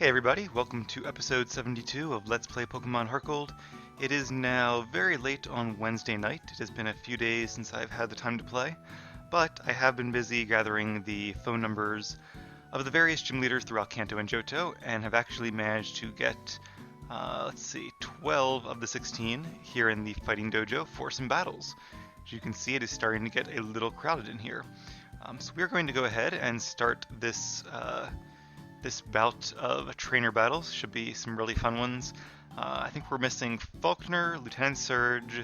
Hey everybody, welcome to episode 72 of Let's Play Pokemon Heartgold. It is now very late on Wednesday night. It has been a few days since I've had the time to play, but I have been busy gathering the phone numbers of the various gym leaders throughout Kanto and Johto, and have actually managed to get, 12 of the 16 here in the Fighting Dojo for some battles. As you can see, it is starting to get a little crowded in here. So we are going to go ahead and start this bout of trainer battles. Should be some really fun ones. I think we're missing Faulkner, Lieutenant Surge,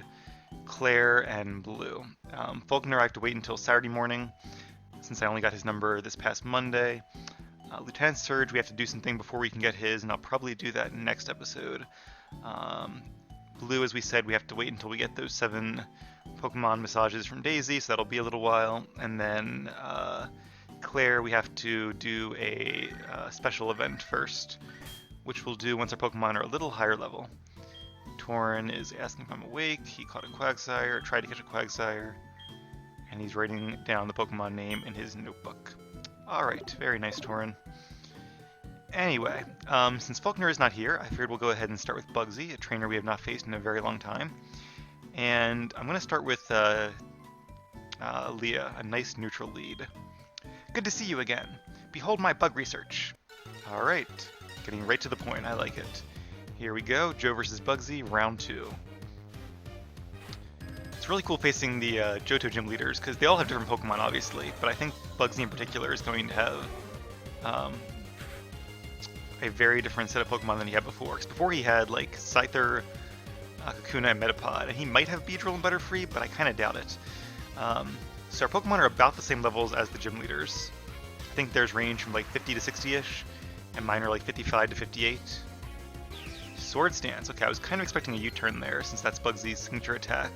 Claire, and Blue. Faulkner I have to wait until Saturday morning, since I only got his number this past Monday. Lieutenant Surge, we have to do something before we can get his, and I'll probably do that next episode. Blue, as we said, we have to wait until we get those 7 Pokemon massages from Daisy, so that'll be a little while. And then Claire, we have to do a special event first, which we'll do once our Pokemon are a little higher level. Torin is asking if I'm awake. He caught a Quagsire, tried to catch a Quagsire, and he's writing down the Pokemon name in his notebook. Alright, very nice, Torin. Anyway, since Faulkner is not here, I figured we'll go ahead and start with Bugsy, a trainer we have not faced in a very long time. And I'm going to start with Leah, a nice neutral lead. Good to see you again. Behold my bug research. Alright, getting right to the point, I like it. Here we go, Joe versus Bugsy, round 2. It's really cool facing the Johto gym leaders, because they all have different Pokemon, obviously, but I think Bugsy in particular is going to have a very different set of Pokemon than he had before. Because before he had, like, Scyther, Kakuna, and Metapod, and he might have Beedrill and Butterfree, but I kind of doubt it. So our Pokemon are about the same levels as the gym leaders. I think theirs range from like 50 to 60-ish, and mine are like 55 to 58. Swords Dance. Okay, I was kind of expecting a U-turn there, since that's Bugsy's signature attack.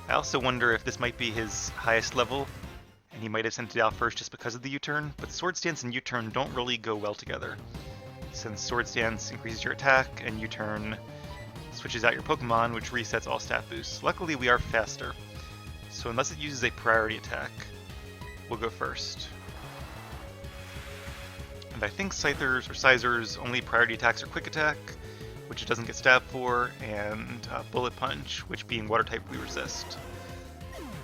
I also wonder if this might be his highest level, and he might have sent it out first just because of the U-turn, but Swords Dance and U-turn don't really go well together, since Swords Dance increases your attack, and U-turn switches out your Pokemon, which resets all stat boosts. Luckily, we are faster. So unless it uses a priority attack, we'll go first. And I think Scyther's or Sizer's only priority attacks are Quick Attack, which it doesn't get stabbed for, and Bullet Punch, which being Water type we resist.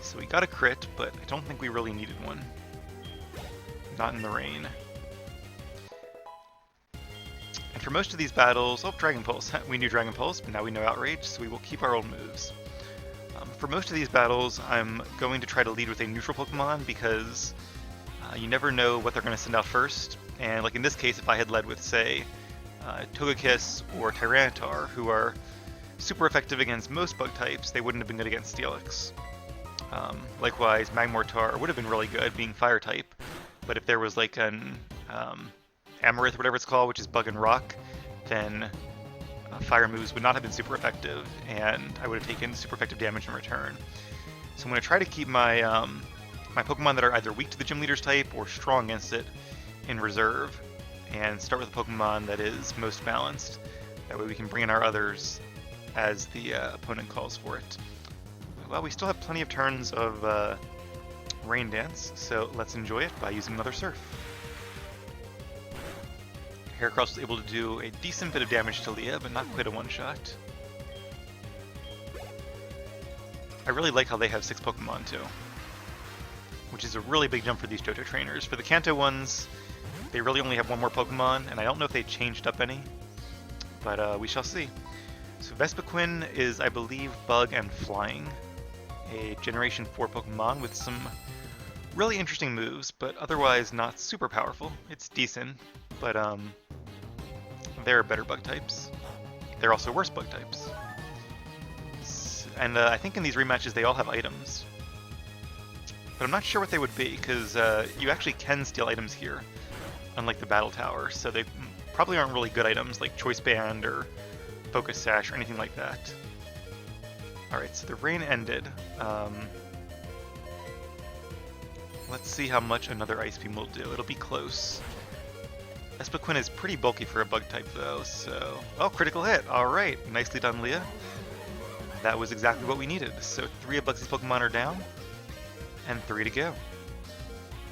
So we got a crit, but I don't think we really needed one. Not in the rain. And for most of these battles, oh, Dragon Pulse. We knew Dragon Pulse, but now we know Outrage, so we will keep our old moves. For most of these battles, I'm going to try to lead with a neutral Pokemon because you never know what they're going to send out first. And like in this case, if I had led with, say, Togekiss or Tyranitar, who are super effective against most bug types, they wouldn't have been good against Steelix. Likewise, Magmortar would have been really good, being Fire type, but if there was like an Amarith, whatever it's called, which is Bug and Rock, then Fire moves would not have been super effective, and I would have taken super effective damage in return. So I'm going to try to keep my my Pokemon that are either weak to the gym leader's type or strong against it in reserve, and start with a Pokemon that is most balanced. That way we can bring in our others as the opponent calls for it. Well, we still have plenty of turns of Rain Dance, so let's enjoy it by using another Surf. Heracross was able to do a decent bit of damage to Leah, but not quite a one-shot. I really like how they have 6 Pokemon too, which is a really big jump for these Johto trainers. For the Kanto ones, they really only have 1 more Pokemon, and I don't know if they changed up any, but we shall see. So Vespiquen is, I believe, Bug and Flying, a Generation 4 Pokemon with some really interesting moves, but otherwise not super powerful. It's decent, but there are better bug types. There are also worse bug types. And I think in these rematches they all have items. But I'm not sure what they would be, because you actually can steal items here, unlike the Battle Tower, so they probably aren't really good items like Choice Band or Focus Sash or anything like that. Alright, so the rain ended. Let's see how much another Ice Beam will do. It'll be close. Vespiquen is pretty bulky for a bug type though, so... Oh, critical hit! Alright, nicely done, Leah. That was exactly what we needed. So 3 of Bugsy's Pokemon are down, and 3 to go.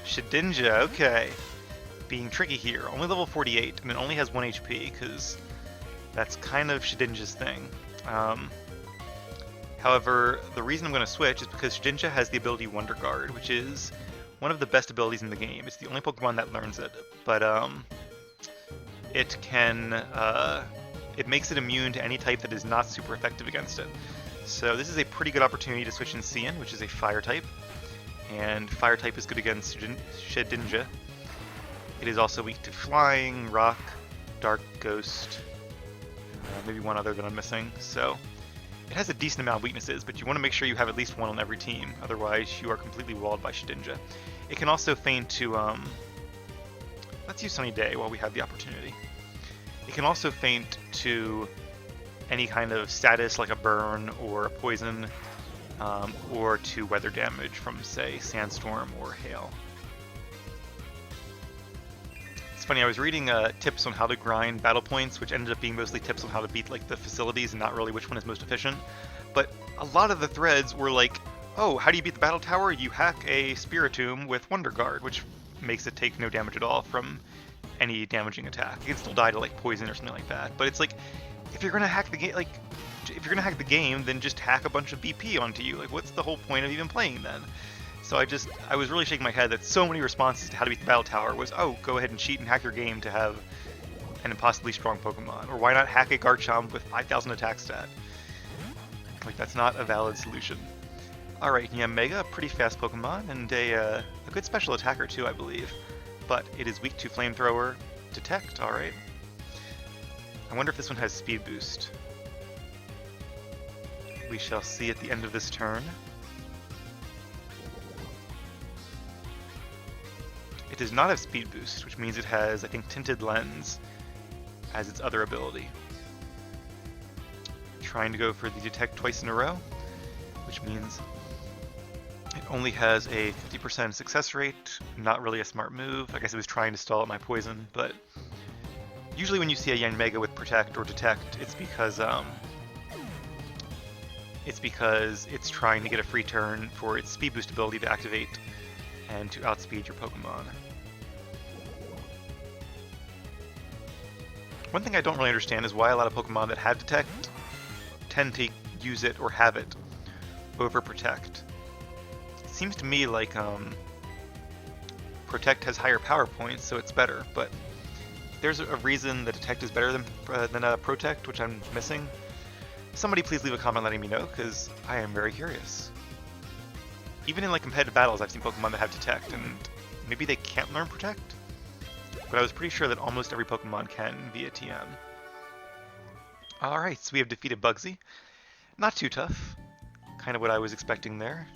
Shedinja, okay. being tricky here. Only level 48, and it only has 1 HP, because that's kind of Shedinja's thing. However, the reason I'm going to switch is because Shedinja has the ability Wonder Guard, which is one of the best abilities in the game. It's the only Pokemon that learns it, but it makes it immune to any type that is not super effective against it. So this is a pretty good opportunity to switch in Cian, which is a Fire type, and Fire type is good against Shedinja. It is also weak to Flying, Rock, Dark, Ghost, maybe one other that I'm missing. So it has a decent amount of weaknesses, but you want to make sure you have at least one on every team, otherwise you are completely walled by Shedinja. It can also feign to, let's use Sunny Day while we have the opportunity. It can also feint to any kind of status like a burn or a poison, or to weather damage from, say, sandstorm or hail. It's funny, I was reading tips on how to grind battle points, which ended up being mostly tips on how to beat like the facilities and not really which one is most efficient. But a lot of the threads were like, oh, how do you beat the battle tower? You hack a Spiritomb with Wonder Guard, which makes it take no damage at all from any damaging attack. It can still die to like poison or something like that. But it's like, if you're gonna hack the game, then just hack a bunch of BP onto you. Like, what's the whole point of even playing then? So I was really shaking my head that so many responses to how to beat the battle tower was, oh, go ahead and cheat and hack your game to have an impossibly strong Pokemon. Or why not hack a Garchomp with 5,000 attack stat? Like, that's not a valid solution. Alright, yeah, Mega, a pretty fast Pokemon, and a good special attacker too, I believe. But it is weak to Flamethrower, Detect, alright. I wonder if this one has Speed Boost. We shall see at the end of this turn. It does not have Speed Boost, which means it has, I think, Tinted Lens as its other ability. Trying to go for the Detect twice in a row, which means it only has a 50% success rate. Not really a smart move. I guess it was trying to stall out my poison, but usually when you see a Yanmega with Protect or Detect, it's because it's trying to get a free turn for its Speed Boost ability to activate and to outspeed your Pokemon. One thing I don't really understand is why a lot of Pokemon that have Detect tend to use it or have it over Protect. It seems to me like Protect has higher power points, so it's better, but there's a reason that Detect is better than Protect, which I'm missing. Somebody please leave a comment letting me know, because I am very curious. Even in like competitive battles, I've seen Pokemon that have Detect, and maybe they can't learn Protect? But I was pretty sure that almost every Pokemon can via TM. Alright, so we have defeated Bugsy. Not too tough. Kind of what I was expecting there.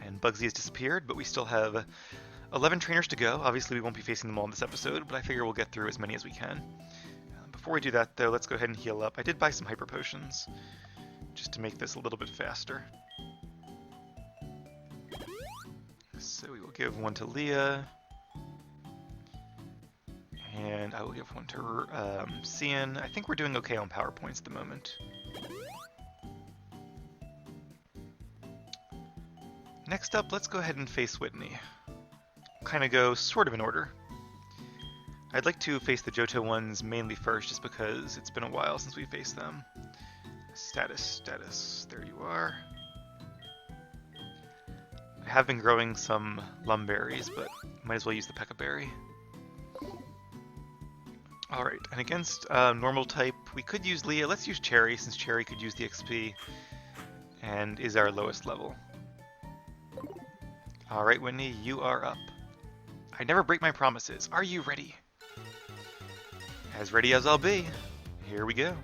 And Bugsy has disappeared, but we still have 11 trainers to go. Obviously we won't be facing them all in this episode, but I figure we'll get through as many as we can. Before we do that though, let's go ahead and heal up. I did buy some Hyper Potions, just to make this a little bit faster. So we will give one to Leah. And I will give one to Cian. I think we're doing okay on power points at the moment. Next up, let's go ahead and face Whitney. Kind of go sort of in order. I'd like to face the Johto ones mainly first, just because it's been a while since we faced them. Status, there you are. I have been growing some Lumberries, but might as well use the Pekka Berry. Alright, and against normal type, we could use Leah. Let's use Cherry, since Cherry could use the XP and is our lowest level. Alright, Whitney, you are up. I never break my promises. Are you ready? As ready as I'll be. Here we go.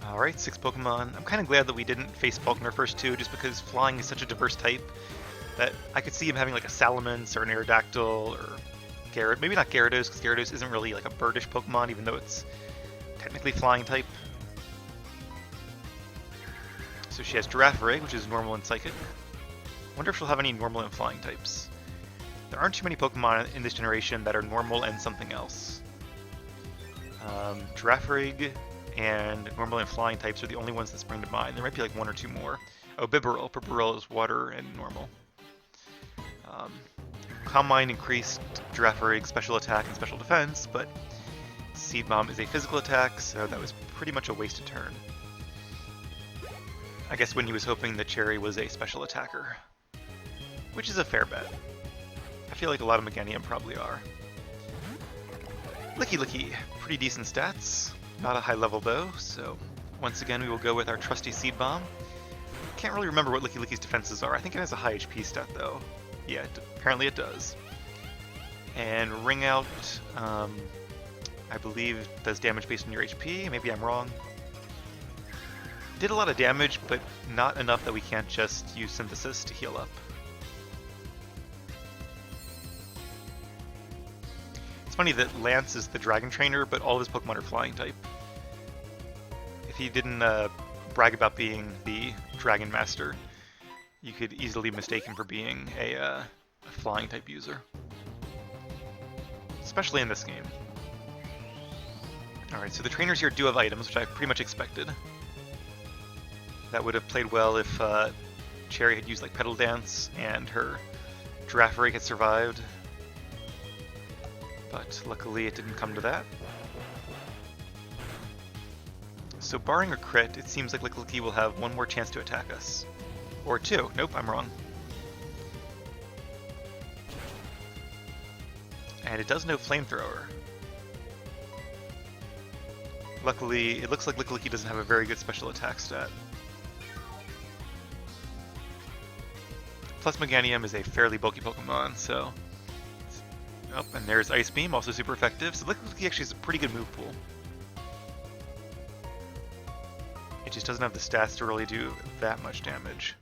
Alright, 6 Pokemon. I'm kind of glad that we didn't face Bulk in our first 2, just because Flying is such a diverse type that I could see him having like a Salamence or an Aerodactyl or Gyarados. Maybe not Gyarados, because Gyarados isn't really like a birdish Pokemon, even though it's technically Flying type. So she has Girafarig, which is normal and Psychic. Wonder if she'll have any normal and Flying types. There aren't too many Pokemon in this generation that are normal and something else. Girafarig and normal and Flying types are the only ones that spring to mind. There might be like 1 or 2 more. Oh, Bibarel. Bibarel is water and normal. Calm Mind increased Girafarig special attack and special defense, but Seed Bomb is a physical attack, so that was pretty much a wasted turn. I guess when he was hoping that Cherry was a special attacker, which is a fair bet. I feel like a lot of Meganium probably are. Licky Licky, pretty decent stats. Not a high level though, so once again we will go with our trusty Seed Bomb. Can't really remember what Licky Licky's defenses are. I think it has a high HP stat though. Yeah, apparently it does. And Ring Out, I believe does damage based on your HP. Maybe I'm wrong. Did a lot of damage, but not enough that we can't just use Synthesis to heal up. It's funny that Lance is the Dragon Trainer, but all of his Pokemon are Flying type. If he didn't brag about being the Dragon Master, you could easily mistake him for being a Flying type user. Especially in this game. Alright, so the trainers here do have items, which I pretty much expected. That would have played well if Cherry had used like Petal Dance and her Girafarig had survived. But luckily it didn't come to that. So barring a crit, it seems like Licky Licky will have one more chance to attack us. Or two. Nope, I'm wrong. And it does know Flamethrower. Luckily, it looks like Licky Licky doesn't have a very good special attack stat. Plus Meganium is a fairly bulky Pokemon, so... Oh, and there's Ice Beam, also super effective. So Licky Licky actually has a pretty good move pool. It just doesn't have the stats to really do that much damage.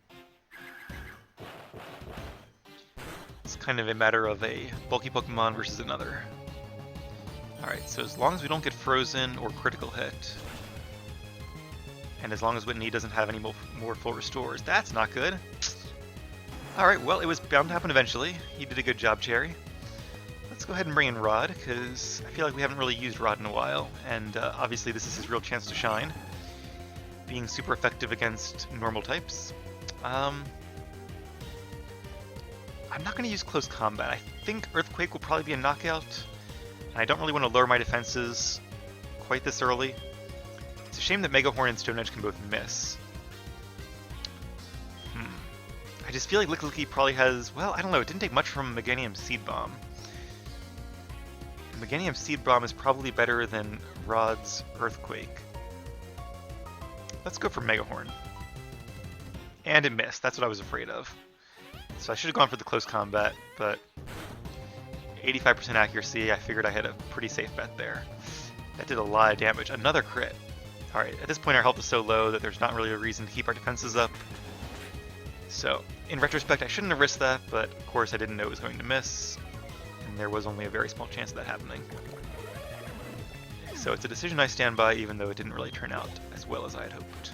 It's kind of a matter of a bulky Pokemon versus another. Alright, so as long as we don't get frozen or critical hit, and as long as Whitney doesn't have any more full restores, that's not good. Alright, well, it was bound to happen eventually. You did a good job, Cherry. Let's go ahead and bring in Rod, because I feel like we haven't really used Rod in a while, and obviously this is his real chance to shine. Being super effective against normal types. I'm not going to use close combat. I think Earthquake will probably be a knockout, and I don't really want to lower my defenses quite this early. It's a shame that Mega Horn and Stone Edge can both miss. I just feel like Licky Licky probably has, well, I don't know, it didn't take much from Meganium's Seed Bomb. Meganium's Seed Bomb is probably better than Rod's Earthquake. Let's go for Mega Horn. And it missed, that's what I was afraid of. So I should have gone for the close combat, but 85% accuracy, I figured I had a pretty safe bet there. That did a lot of damage. Another crit. Alright, at this point our health is so low that there's not really a reason to keep our defenses up. So, in retrospect, I shouldn't have risked that, but of course I didn't know it was going to miss, and there was only a very small chance of that happening. So it's a decision I stand by, even though it didn't really turn out as well as I had hoped.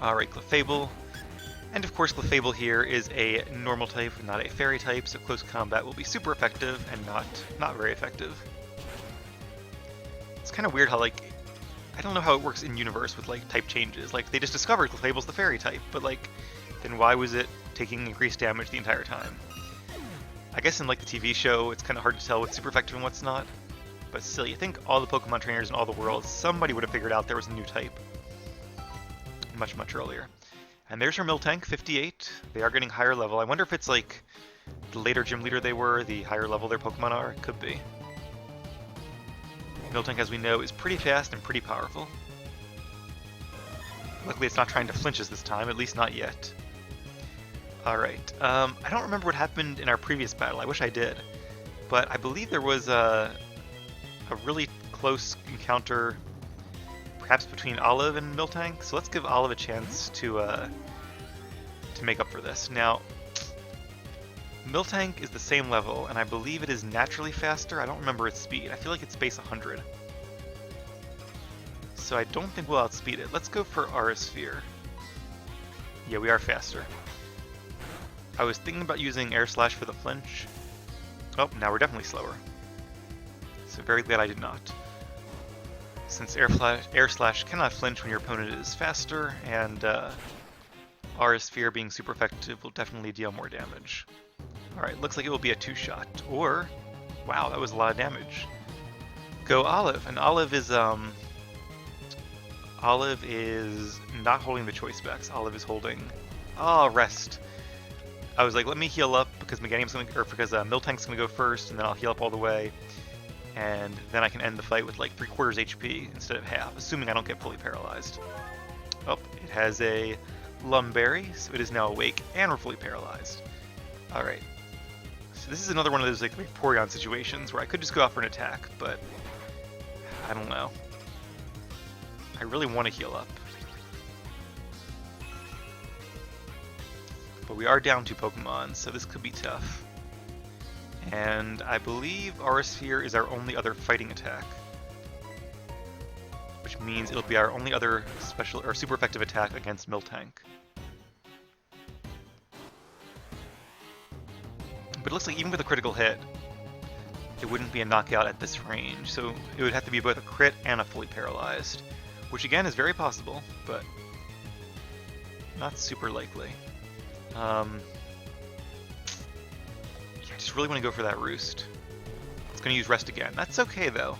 Alright, Clefable. And of course Clefable here is a normal type, not a fairy type, so close combat will be super effective and not very effective. It's kind of weird how, like, I don't know how it works in universe with like type changes. Like they just discovered Clefable's the fairy type, but like then why was it taking increased damage the entire time? I guess in like the TV show it's kind of hard to tell what's super effective and what's not. But still, you think all the Pokemon trainers in all the worlds, somebody would have figured out there was a new type much earlier. And there's her Miltank, 58. They are getting higher level. I wonder if it's like the later gym leader they were, the higher level their Pokemon are. Could be. Miltank, as we know, is pretty fast and pretty powerful. Luckily it's not trying to flinch us this time, at least not yet. Alright, I don't remember what happened in our previous battle, I wish I did. But I believe there was a really close encounter, perhaps between Olive and Miltank, so let's give Olive a chance to make up for this. Now, Miltank is the same level, and I believe it is naturally faster. I don't remember its speed. I feel like it's base 100. So I don't think we'll outspeed it. Let's go for Aura Sphere. Yeah, we are faster. I was thinking about using Air Slash for the flinch. Oh, now we're definitely slower. So very glad I did not. Since Air Slash cannot flinch when your opponent is faster, and Aura Sphere being super effective will definitely deal more damage. Alright, looks like it will be a 2-shot. Or, wow, that was a lot of damage. Go Olive, and Olive is not holding the choice specs. Olive is holding, rest. I was like, let me heal up because Miltank's gonna go first, and then I'll heal up all the way, and then I can end the fight with like 3/4 HP instead of half, assuming I don't get fully paralyzed. Oh, it has a Lumberry, so it is now awake, and we're fully paralyzed. Alright. So this is another one of those like Vaporeon situations where I could just go out for an attack, but I don't know. I really want to heal up. But we are down 2 Pokemon, so this could be tough. And I believe Aura Sphere is our only other fighting attack. Which means it'll be our only other special or super effective attack against Miltank. But it looks like even with a critical hit, it wouldn't be a knockout at this range, so it would have to be both a crit and a fully paralyzed. Which again is very possible, but not super likely. Yeah, I just really want to go for that Roost. It's going to use Rest again. That's okay though,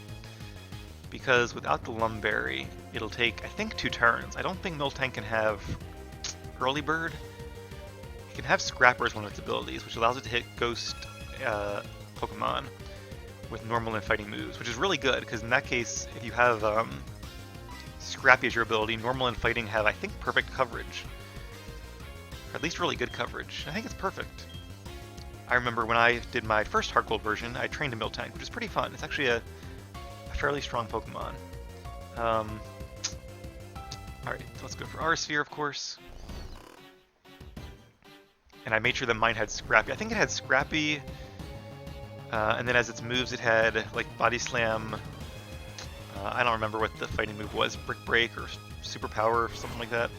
because without the Lumberry, it'll take, I think, 2 turns. I don't think Miltank can have Early Bird. It can have Scrapper as one of its abilities, which allows it to hit Ghost Pokemon with normal and fighting moves, which is really good, because in that case, if you have Scrappy as your ability, normal and fighting have, I think, perfect coverage. Or at least really good coverage. I think it's perfect. I remember when I did my first Heartgold version, I trained a Miltank, which is pretty fun. It's actually a fairly strong Pokemon. Alright, let's go for Aura Sphere, of course. And I made sure that mine had Scrappy. I think it had Scrappy, and then as its moves it had like Body Slam. I don't remember what the fighting move was, Brick Break or Super Power or something like that.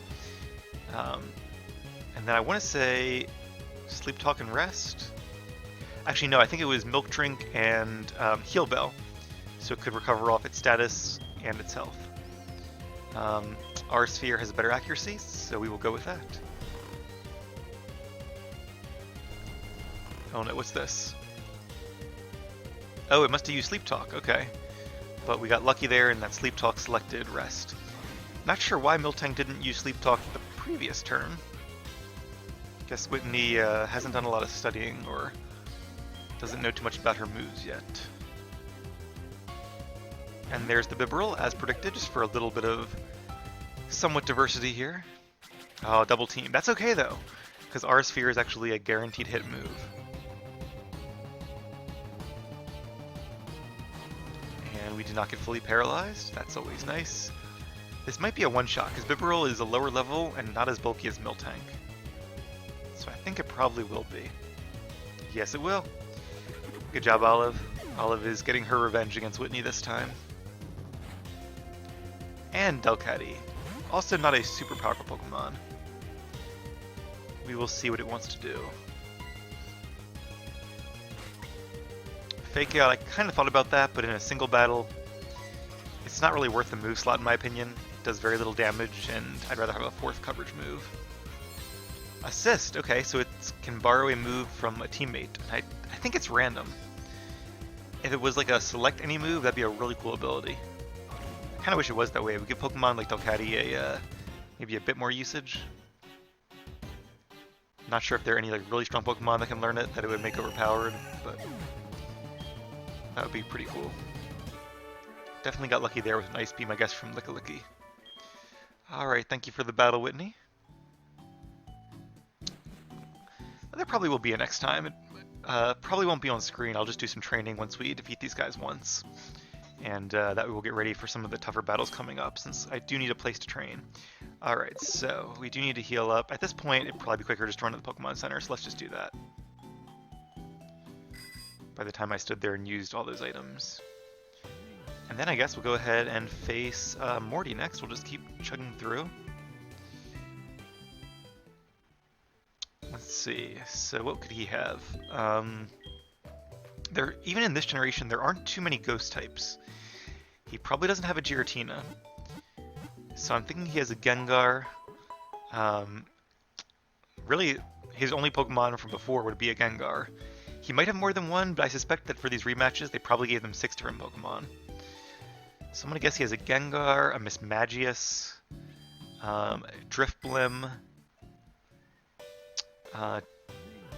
And then I want to say Sleep Talk and Rest. Actually no, I think it was Milk Drink and Heal Bell, so it could recover off its status and its health. Our Sphere has better accuracy, so we will go with that. Oh no, what's this? Oh, it must have used Sleep Talk, okay. But we got lucky there, and that Sleep Talk selected Rest. Not sure why Miltank didn't use Sleep Talk the previous turn. Guess Whitney hasn't done a lot of studying, or doesn't know too much about her moves yet. And there's the Bibarel, as predicted, just for a little bit of somewhat diversity here. Oh, double team. That's okay, though, because our Sphere is actually a guaranteed hit move. And we did not get fully paralyzed. That's always nice. This might be a one-shot, because Bibarel is a lower level and not as bulky as Miltank. So I think it probably will be. Yes, it will. Good job, Olive. Olive is getting her revenge against Whitney this time. And Delcatty. Also not a super powerful Pokemon. We will see what it wants to do. Fake Out, I kind of thought about that, but in a single battle, it's not really worth the move slot in my opinion. It does very little damage, and I'd rather have a 4th coverage move. Assist, okay, so it can borrow a move from a teammate. I think it's random. If it was like a select any move, that'd be a really cool ability. I kind of wish it was that way. We give Pokemon like Delcatty maybe a bit more usage. Not sure if there are any like really strong Pokemon that can learn it that it would make overpowered, but that would be pretty cool. Definitely got lucky there with an Ice Beam, I guess, from Lickilicky. Alright, thank you for the battle, Whitney. There probably will be a next time. It probably won't be on screen. I'll just do some training once we defeat these guys once. And that way we'll get ready for some of the tougher battles coming up, since I do need a place to train. Alright, so we do need to heal up. At this point, it'd probably be quicker just to run to the Pokemon Center, so let's just do that. By the time I stood there and used all those items. And then I guess we'll go ahead and face Morty next. We'll just keep chugging through. Let's see, so what could he have? Even in this generation, there aren't too many ghost types. He probably doesn't have a Giratina. So I'm thinking he has a Gengar. Really, his only Pokemon from before would be a Gengar. He might have more than one, but I suspect that for these rematches, they probably gave them 6 different Pokemon. So I'm gonna guess he has a Gengar, a Mismagius, Drifblim,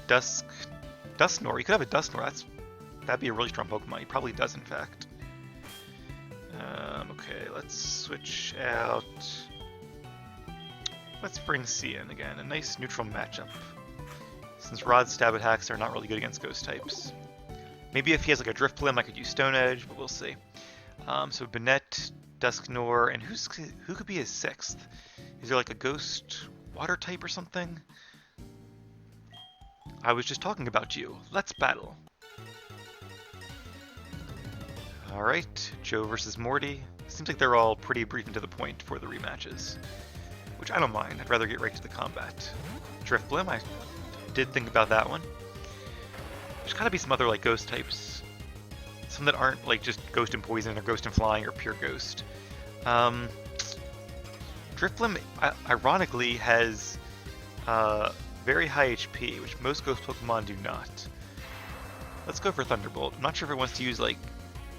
Dusknoir. He could have a Dusknoir. That'd be a really strong Pokemon. He probably does, in fact. Okay, let's switch out. Let's bring C in again. A nice neutral matchup. Since Rod's stab attacks are not really good against ghost types. Maybe if he has like a Drifblim, I could use Stone Edge, but we'll see. So Banette, Dusknoir, and who could be his 6th? Is there like a ghost water type or something? I was just talking about you. Let's battle. Alright, Joe versus Morty. Seems like they're all pretty brief and to the point for the rematches. Which I don't mind, I'd rather get right to the combat. Drifblim, I did think about that one. There's gotta be some other like ghost types. Some that aren't like just ghost and poison or ghost and flying or pure ghost. Drifblim, ironically, has very high HP, which most ghost Pokemon do not. Let's go for Thunderbolt. I'm not sure if it wants to use like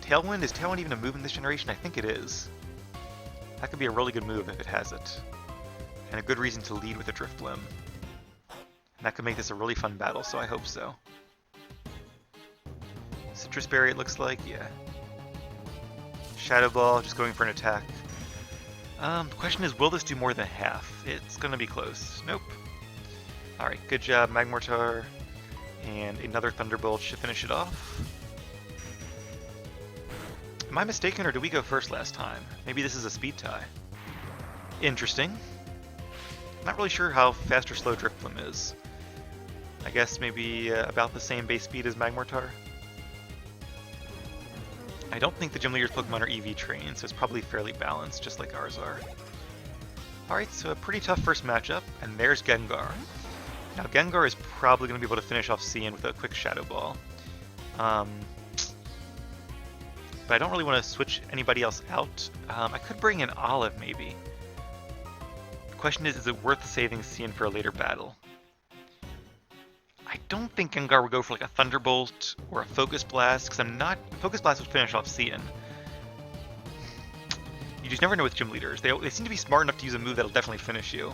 Tailwind. Is Tailwind even a move in this generation? I think it is. That could be a really good move if it has it. And a good reason to lead with a Drifblim. And that could make this a really fun battle, so I hope so. Citrus Berry, it looks like, yeah. Shadow Ball, just going for an attack. The question is, will this do more than half? It's gonna be close. Nope. Alright, good job, Magmortar. And another Thunderbolt should finish it off. Am I mistaken, or did we go first last time? Maybe this is a speed tie. Interesting. Not really sure how fast or slow Drifblim is. I guess maybe about the same base speed as Magmortar. I don't think the Gym Leader's Pokemon are EV trained, so it's probably fairly balanced, just like ours are. Alright, so a pretty tough first matchup, and there's Gengar. Now Gengar is probably going to be able to finish off Cian with a quick Shadow Ball. But I don't really want to switch anybody else out. I could bring in Olive, maybe. The question is it worth saving Cian for a later battle? I don't think Gengar would go for like a Thunderbolt or a Focus Blast, because Focus Blast would finish off Cian. You just never know with Gym Leaders. They seem to be smart enough to use a move that'll definitely finish you.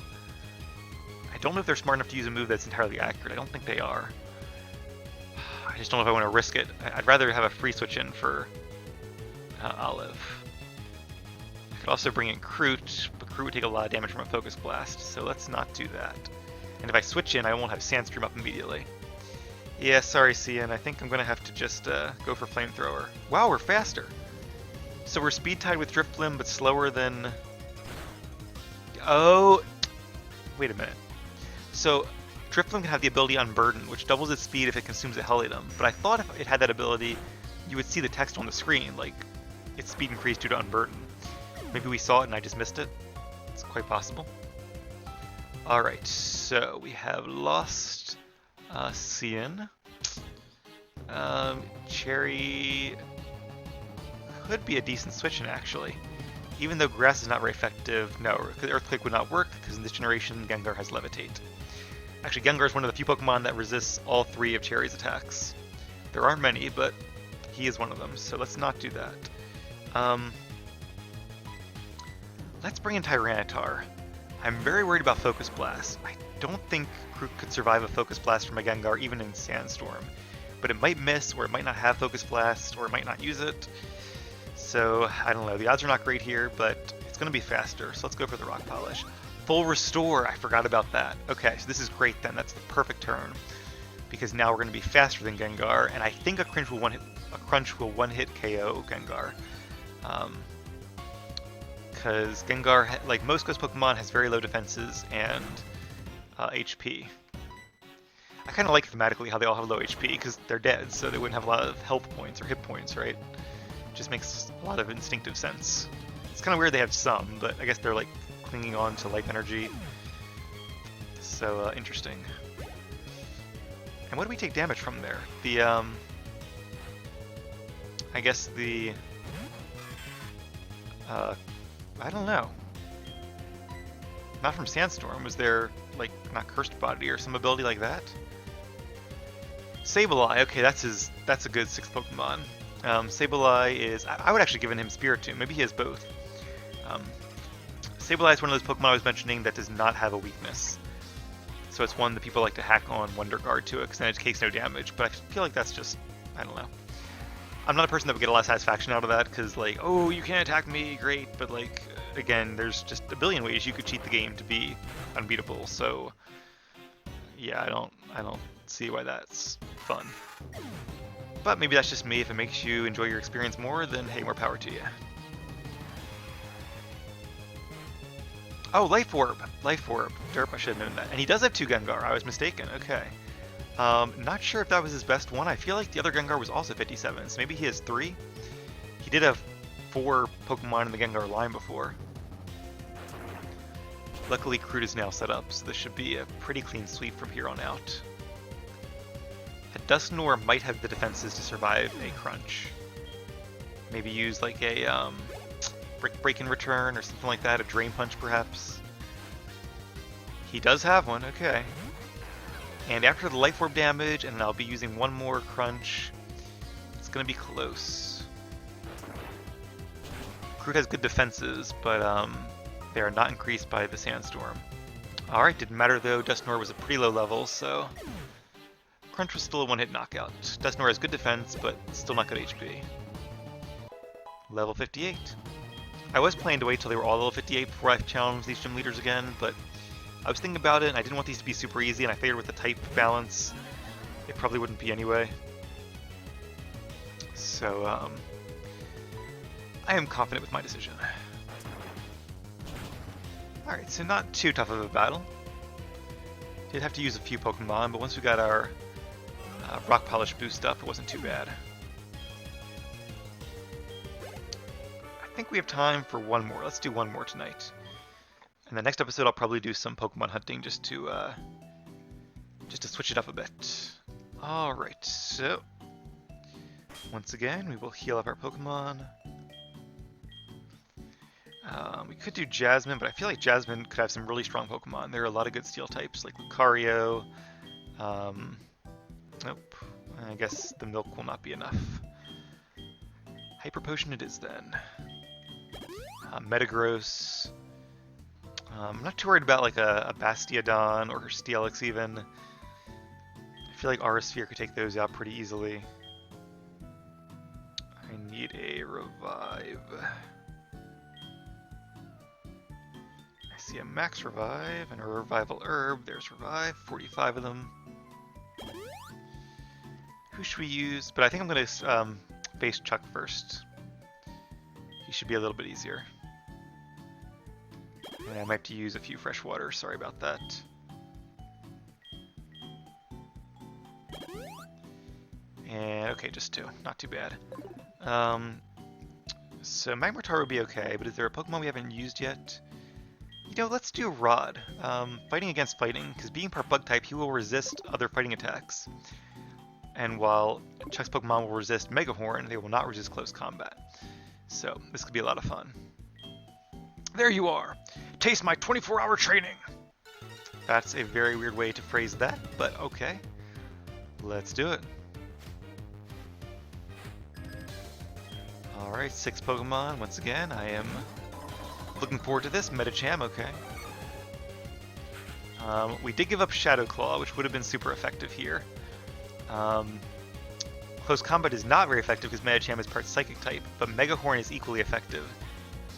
I don't know if they're smart enough to use a move that's entirely accurate. I don't think they are. I just don't know if I want to risk it. I'd rather have a free switch in for Olive. I could also bring in Kroot, but Kroot would take a lot of damage from a Focus Blast, so let's not do that. And if I switch in, I won't have Sandstream up immediately. Yeah, sorry, Cian. I think I'm going to have to just go for Flamethrower. Wow, we're faster. So we're speed tied with Drifblim, but slower than... Oh, wait a minute. So Drifblim can have the ability Unburden, which doubles its speed if it consumes a Hell Item. But I thought if it had that ability, you would see the text on the screen, like its speed increased due to Unburden. Maybe we saw it and I just missed it. It's quite possible. Alright, so we have lost Cian. Cherry could be a decent switch-in, actually. Even though Grass is not very effective, no, Earthquake would not work, because in this generation, Gengar has Levitate. Actually, Gengar is one of the few Pokemon that resists all 3 of Cherry's attacks. There aren't many, but he is one of them, so let's not do that. Let's bring in Tyranitar. I'm very worried about Focus Blast. I don't think Kroot could survive a Focus Blast from a Gengar even in Sandstorm. But it might miss, or it might not have Focus Blast, or it might not use it. So, I don't know. The odds are not great here, but it's going to be faster. So let's go for the Rock Polish. Full Restore! I forgot about that. Okay, so this is great then. That's the perfect turn. Because now we're going to be faster than Gengar, and I think a Crunch will one-hit KO Gengar. Because Gengar, like most Ghost Pokemon, has very low defenses and HP. I kind of like thematically how they all have low HP, because they're dead, so they wouldn't have a lot of health points or hit points, right? Just makes a lot of instinctive sense. It's kind of weird they have some, but I guess they're like clinging on to life energy. So, interesting. And what do we take damage from there? The, I guess the... I don't know. Not from Sandstorm. Was there, like, not Cursed Body, or some ability like that. Sableye, okay, that's a good 6th Pokemon. Sableye is, I would actually give him Spiritomb, maybe he has both. Sableye is one of those Pokemon I was mentioning that does not have a weakness. So it's one that people like to hack on Wonder Guard to it, because then it takes no damage, but I feel like that's just, I don't know. I'm not a person that would get a lot of satisfaction out of that, because like, oh, you can't attack me, great, but like, again, there's just a billion ways you could cheat the game to be unbeatable, so yeah, I don't see why that's fun. But maybe that's just me. If it makes you enjoy your experience more, then hey, more power to you. Oh, Life Orb. Life Orb. Derp, I should have known that. And he does have 2 Gengar. I was mistaken. Okay. Not sure if that was his best one. I feel like the other Gengar was also 57, so maybe he has 3. He did have 4 Pokemon in the Gengar line before. Luckily, Crude is now set up, so this should be a pretty clean sweep from here on out. A Dusknoir might have the defenses to survive a Crunch. Maybe use like a Break and Return or something like that, a Drain Punch perhaps. He does have one, okay. And after the Life Orb damage, and I'll be using one more Crunch, it's going to be close. Crude has good defenses, but they are not increased by the Sandstorm. Alright, didn't matter though, Dusknoir was a pretty low level, so Crunch was still a one-hit knockout. Dusknoir has good defense, but still not good HP. Level 58. I was planning to wait till they were all level 58 before I challenged these gym leaders again, but I was thinking about it, and I didn't want these to be super easy, and I figured with the type balance, it probably wouldn't be anyway. So, I am confident with my decision. Alright, so not too tough of a battle. Did have to use a few Pokemon, but once we got our Rock Polish boost up, it wasn't too bad. I think we have time for one more. Let's do one more tonight. And the next episode I'll probably do some Pokemon hunting just to switch it up a bit. Alright, so once again we will heal up our Pokemon. We could do Jasmine, but I feel like Jasmine could have some really strong Pokemon. There are a lot of good steel types, like Lucario. Nope. I guess the milk will not be enough. Hyper Potion it is then. Metagross. I'm not too worried about like a Bastiodon or Steelix even. I feel like Aura Sphere could take those out pretty easily. I need a Revive. I see a Max Revive and a Revival Herb. There's Revive, 45 of them. Who should we use? But I think I'm going to face Chuck first. He should be a little bit easier. And I might have to use a few fresh water. Sorry about that. And okay, just 2. Not too bad. So Magmortar would be okay, but is there a Pokemon we haven't used yet? You know, let's do Rod. Fighting against fighting, because being part bug type, he will resist other fighting attacks. And while Chuck's Pokemon will resist Megahorn, they will not resist close combat. So this could be a lot of fun. There you are! Taste my 24-hour training! That's a very weird way to phrase that, but okay. Let's do it. Alright, 6 Pokemon. Once again, I am looking forward to this. Medicham, okay. We did give up Shadow Claw, which would have been super effective here. Close combat is not very effective because Medicham is part Psychic type, but Megahorn is equally effective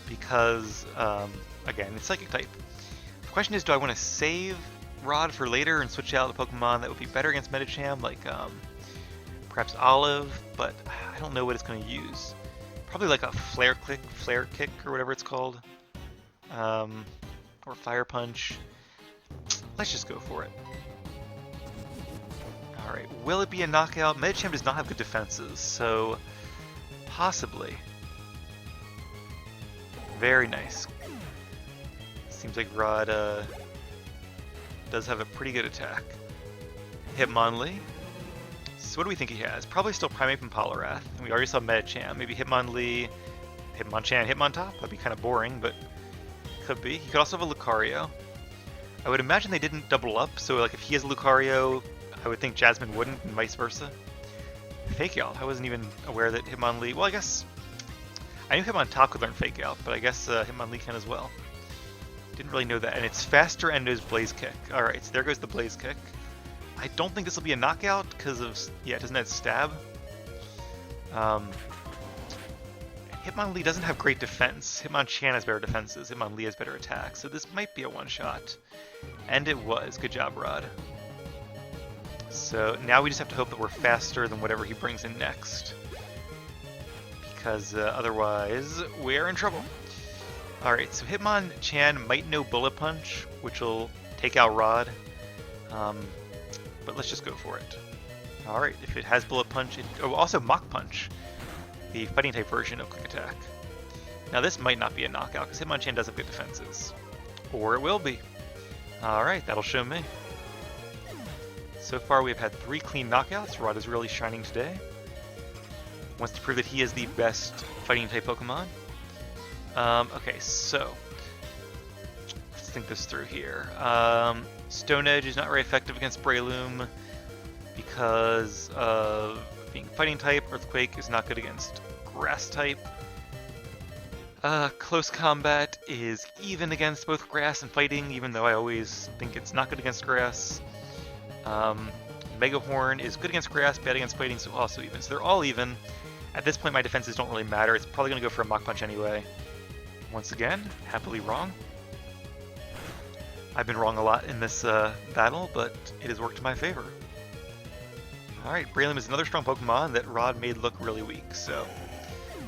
because, again, it's Psychic type. The question is, do I want to save Rod for later and switch out the Pokemon that would be better against Medicham, like perhaps Olive, but I don't know what it's going to use. Probably like a Flare Kick, or whatever it's called, or Fire Punch. Let's just go for it. Alright, will it be a knockout? Medicham does not have good defenses, so possibly. Very nice. Seems like Rod does have a pretty good attack. Hitmonlee. So what do we think he has? Probably still Primeape and Poliwrath. And we already saw Medicham. Maybe Hitmonlee, Hitmonchan, Hitmontop. That'd be kind of boring, but could be. He could also have a Lucario. I would imagine they didn't double up, so like if he has Lucario, I would think Jasmine wouldn't, and vice versa. Fake Out, I wasn't even aware that Hitmonlee, well I guess, I knew Hitmontop could learn Fake Out, but I guess Hitmonlee can as well. Didn't really know that, and it's faster and knows Blaze Kick. Alright, so there goes the Blaze Kick. I don't think this will be a knockout, because of, yeah, it doesn't have Stab. Hitmonlee doesn't have great defense. Hitmonchan has better defenses. Hitmonlee has better attacks. So this might be a one-shot. And it was. Good job, Rod. So now we just have to hope that we're faster than whatever he brings in next. Because otherwise, we're in trouble. Alright, so Hitmonchan might know Bullet Punch, which will take out Rod. But let's just go for it. Alright, if it has Bullet Punch, also Mach Punch. The fighting type version of Quick Attack. Now this might not be a knockout because Hitmonchan does have good defenses. Or it will be. Alright, that'll show me. So far we've had 3 clean knockouts. Rod is really shining today. Wants to prove that he is the best fighting type Pokemon. Okay, so let's think this through here. Stone Edge is not very effective against Breloom because of being fighting type. Earthquake is not good against grass type. Close combat is even against both grass and fighting, even though I always think it's not good against grass. Mega Horn is good against grass, bad against fighting, so also even. So they're all even. At this point my defenses don't really matter. It's probably going to go for a Mach Punch anyway. Once again, happily wrong. I've been wrong a lot in this battle, but it has worked in my favor. Alright, Breloom is another strong Pokemon that Rod made look really weak, so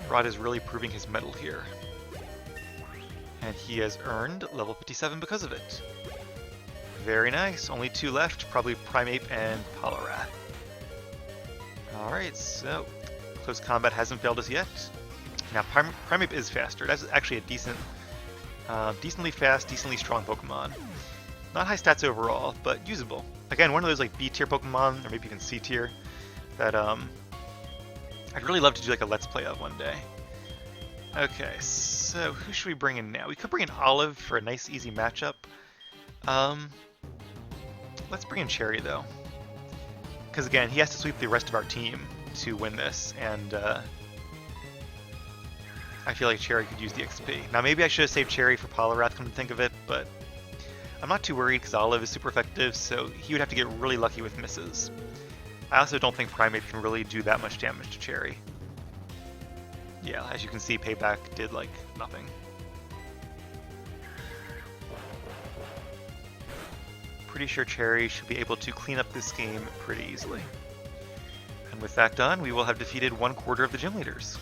Rod is really proving his mettle here. And he has earned level 57 because of it. Very nice, only 2 left, probably Primeape and Poliwrath. Alright, so close combat hasn't failed us yet. Now Primeape is faster, that's actually a decently fast, decently strong Pokemon. Not high stats overall, but usable. Again, one of those like B tier Pokemon, or maybe even C tier, that I'd really love to do like a Let's Play of one day. Okay, so who should we bring in now? We could bring in Olive for a nice easy matchup. Let's bring in Cherry though. Because again, he has to sweep the rest of our team to win this, and I feel like Cherry could use the XP. Now maybe I should have saved Cherry for Poliwrath, come to think of it, but I'm not too worried because Olive is super effective, so he would have to get really lucky with misses. I also don't think Primeape can really do that much damage to Cherry. Yeah, as you can see, Payback did like nothing. Pretty sure Cherry should be able to clean up this game pretty easily. And with that done, we will have defeated 1/4 of the gym leaders.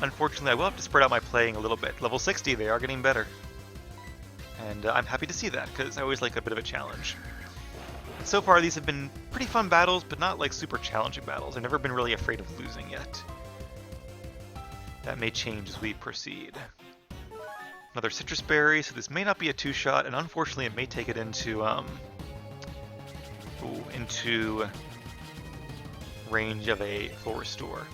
Unfortunately, I will have to spread out my playing a little bit. Level 60, they are getting better. And I'm happy to see that, because I always like a bit of a challenge. And so far, these have been pretty fun battles, but not like super challenging battles. I've never been really afraid of losing yet. That may change as we proceed. Another Citrus Berry, so this may not be a 2-shot, and unfortunately it may take it into range of a full restore.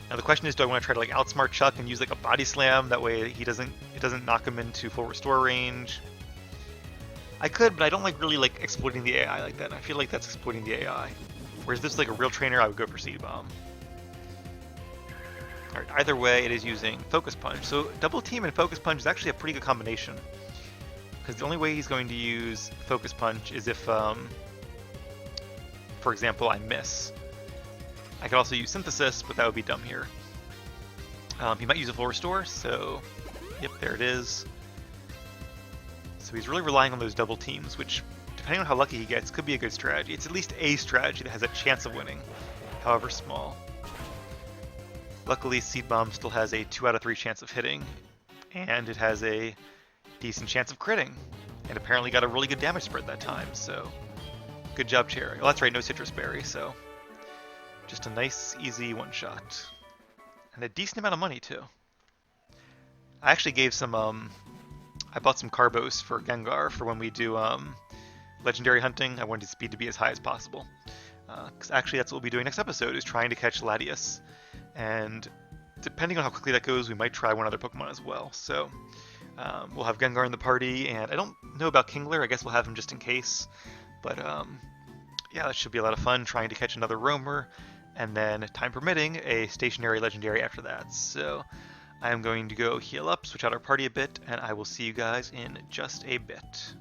Now the question is, do I want to try to like outsmart Chuck and use like a body slam? That way it doesn't knock him into full restore range. I could, but I don't like really like exploiting the AI like that. I feel like that's exploiting the AI. Whereas this is like a real trainer, I would go for Seed Bomb. Alright, either way, it is using Focus Punch. So Double Team and Focus Punch is actually a pretty good combination. Because the only way he's going to use Focus Punch is if, for example, I miss. I could also use Synthesis, but that would be dumb here. He might use a full restore, so yep, there it is. So he's really relying on those double teams, which, depending on how lucky he gets, could be a good strategy. It's at least a strategy that has a chance of winning, however small. Luckily, Seed Bomb still has a 2 out of 3 chance of hitting, and it has a decent chance of critting, and apparently got a really good damage spread that time, so good job, Cherry. Oh, that's right, no Citrus Berry, so just a nice, easy one-shot. And a decent amount of money, too. I actually gave some, I bought some Carbos for Gengar for when we do legendary hunting. I wanted his speed to be as high as possible. Because actually that's what we'll be doing next episode, is trying to catch Latias. And depending on how quickly that goes, we might try one other Pokemon as well. So We'll have Gengar in the party, and I don't know about Kingler. I guess we'll have him just in case. But yeah, that should be a lot of fun trying to catch another roamer, and then, time permitting, a stationary legendary after that. So I am going to go heal up, switch out our party a bit, and I will see you guys in just a bit.